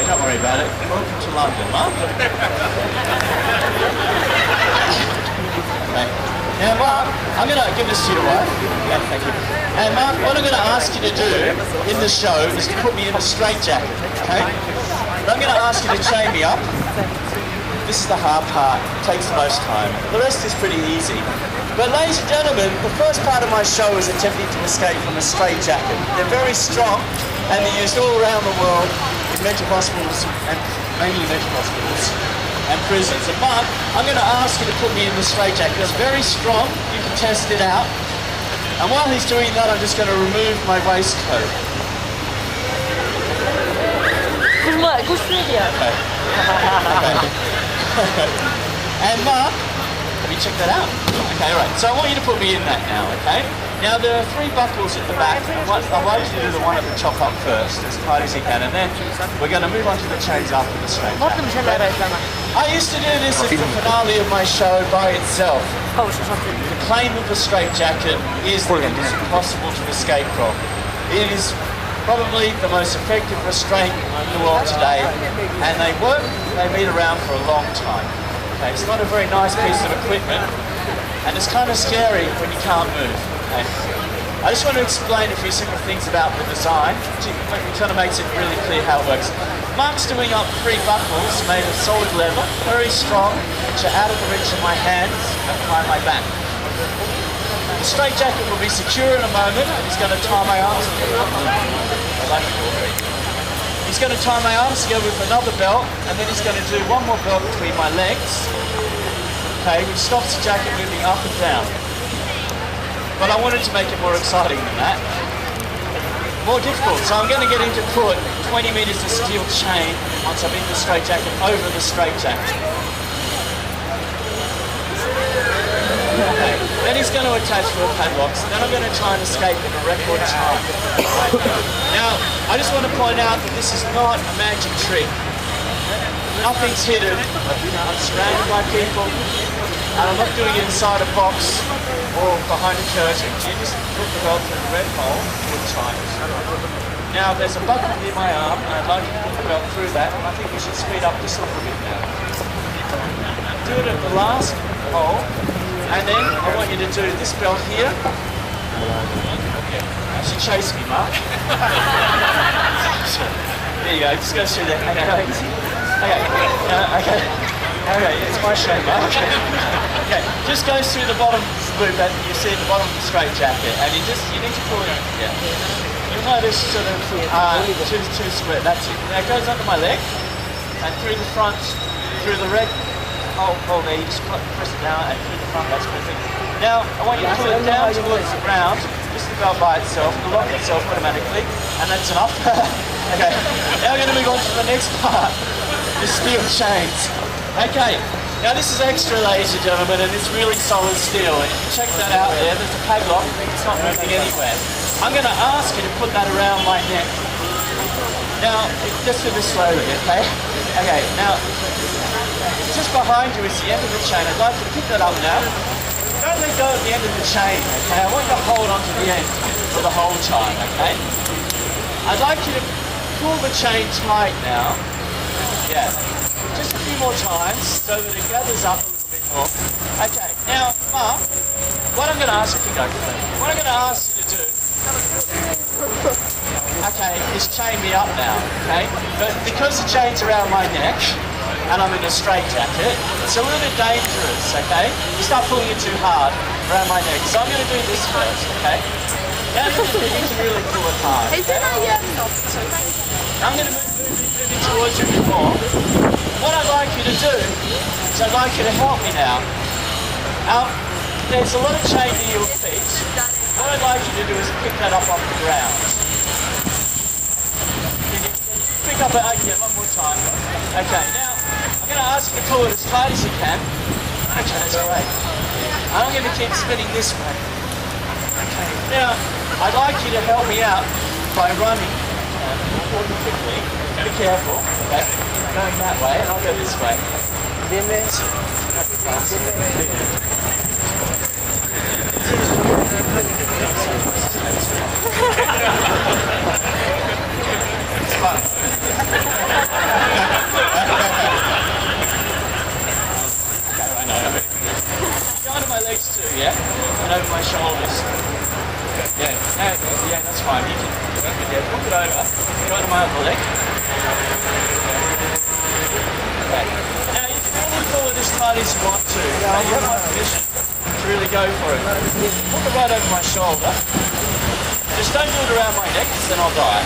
Okay, don't worry about it. Welcome to London, Mark. Okay. Now, Mark, I'm going to give this to your wife. Yeah, thank you. And Mark, what I'm going to ask you to do in the show is to put me in a straitjacket, okay? But I'm going to ask you to chain me up. This is the hard part. It takes the most time. The rest is pretty easy. But ladies and gentlemen, the first part of my show is attempting to escape from a straitjacket. They're very strong and they're used all around the world in mental hospitals and mainly mental hospitals and prisons. And Mark, I'm going to ask you to put me in the straitjacket. It's very strong. You can test it out. And while he's doing that, I'm just going to remove my waistcoat. Good video. Okay. Okay. And Mark, let me check that out. Okay, all right. So I want you to put me in that now, okay? Now there are 3 buckles at the back. I want you to do the one at the top up first, as tight as you can, and then we're going to move on to the chains after the straight. I used to do this at the finale of my show by itself. The claim of the straitjacket is that it is impossible to escape from. It is probably the most effective restraint in the world today, and they've been around for a long time. Okay, it's not a very nice piece of equipment, and it's kind of scary when you can't move. Okay. I just want to explain a few simple things about the design, which kind of makes it really clear how it works. Mark's doing up 3 buckles made of solid leather, very strong, which are out of the reach of my hands and behind my back. The straitjacket will be secure in a moment. He's going to tie my arms together. He's going to tie my arms together with another belt, and then he's going to do one more belt between my legs, okay, which stops the jacket moving up and down. But I wanted to make it more exciting than that. More difficult, so I'm going to get him to put 20 meters of steel chain once I'm in the straitjacket over the straitjacket. Okay. Then he's going to attach 4 padlocks, and then I'm going to try and escape in a record time. Now, I just want to point out that this is not a magic trick. Nothing's hidden. I'm surrounded by people, and I'm not doing it inside a box or behind a curtain. You just put the belt through the red hole with time. Now, there's a buckle near my arm, and I'd like to put the belt through that, and I think we should speed up just a little bit now. Do it at the last hole. And then I want you to do this belt here. You should chase me, Mark. There you go, just go through that. Okay, it's my show, Mark. Okay, just goes through the bottom loop that you see at the bottom of the straitjacket, and you need to pull it. Yeah. You'll notice sort of two square. That's it. Now it goes under my leg, and through the front, through the red. Hold there, you just press it down and through the front, that's perfect. Now, I want you to pull it down towards the ground, just the belt by itself, the lock itself automatically, and that's enough. Okay, now we're going to move on to the next part, the steel chains. Okay, now this is extra, ladies and gentlemen, and it's really solid steel, and if you check that out there, there's a padlock, it's not moving anywhere. I'm going to ask you to put that around my neck. Now, just do this slowly, okay? Okay, now, just behind you is the end of the chain. I'd like you to pick that up now. Don't let go at the end of the chain, okay? I want you to hold on to the end for the whole time, okay? I'd like you to pull the chain tight now. Yeah. Just a few more times so that it gathers up a little bit more. Okay, now, Mark, what I'm going to ask you to go for, what I'm going to ask you to do, okay, is chain me up now, okay? But because the chain's around my neck, and I'm in a straitjacket, it's a little bit dangerous, okay? You start pulling it too hard around my neck. So I'm going to do this first, okay? Now you can really pull it hard. Okay? I'm going to move it towards you a bit more. What I'd like you to do is I'd like you to help me now. There's a lot of chain near your feet. What I'd like you to do is pick that up off the ground. Pick up it again one more time. Okay, now I'm going to ask you to pull it as tight as you can. Okay, that's great. And I'm going to keep spinning this way. Okay, now I'd like you to help me out by running quickly. Be careful, okay? Going that way, and I'll go this way. It's fun. parties you want to. You have my permission to really go for it. Put it right over my shoulder. Just don't do it around my neck, because then I'll die.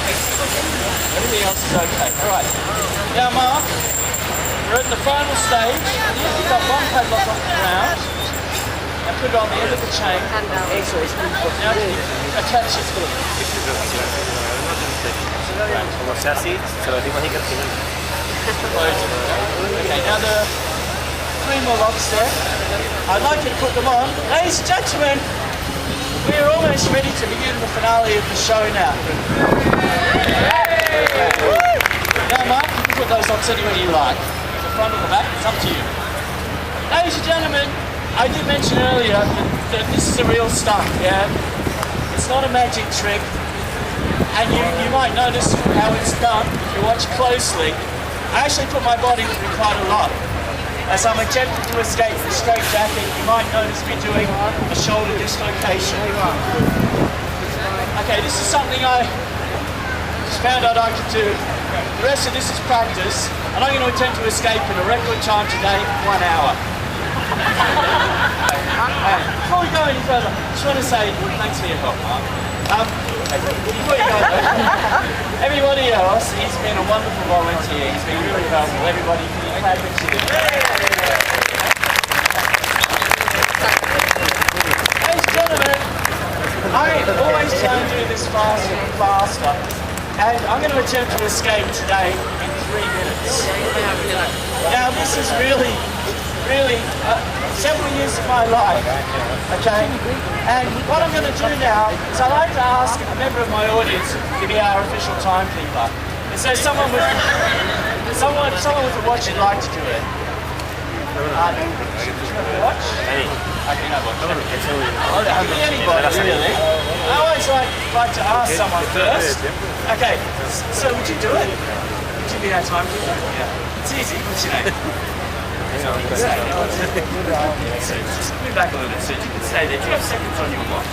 Everything else is okay. Alright. Now Mark, we're at the final stage. You've got one padlock on the ground. Now put it on the end of the chain. Now attach it. Como sea así, se lo digo así que al final. Okay, now the 3 more locks there. I'd like you to put them on. Ladies and gentlemen, we're almost ready to begin the finale of the show now. Now Mark, you can put those locks anywhere you like. The front or the back, it's up to you. Ladies and gentlemen, I did mention earlier that this is a real stunt, yeah? It's not a magic trick. And you might notice how it's done if you watch closely. I actually put my body through quite a lot. As I'm attempting to escape the straight jacket, you might notice me doing a shoulder dislocation. Okay, this is something I just found out I could do. The rest of this is practice, and I'm going to attempt to escape in a record time today, 1 hour. Before we go any further, I just want to say thanks for your help, Mark. Before you go though, everybody else, he's been a wonderful volunteer. He's been really helpful. Everybody, can you clap it to him? Ladies and gentlemen, I always try and do this faster and faster, and I'm going to attempt to escape today in 3 minutes. Now, this is really several years of my life, okay? And what I'm going to do now is I'd like to ask a member of my audience to be our official timekeeper. Is there someone with a watch who'd like to do it? Watch? Okay, no watch. It could be anybody, really. I always like to ask someone first. Okay, so would you do it? Would you be our timekeeper? Yeah. It's easy. What's your name? Move back a little bit so you can stay there. Do you have seconds on your watch?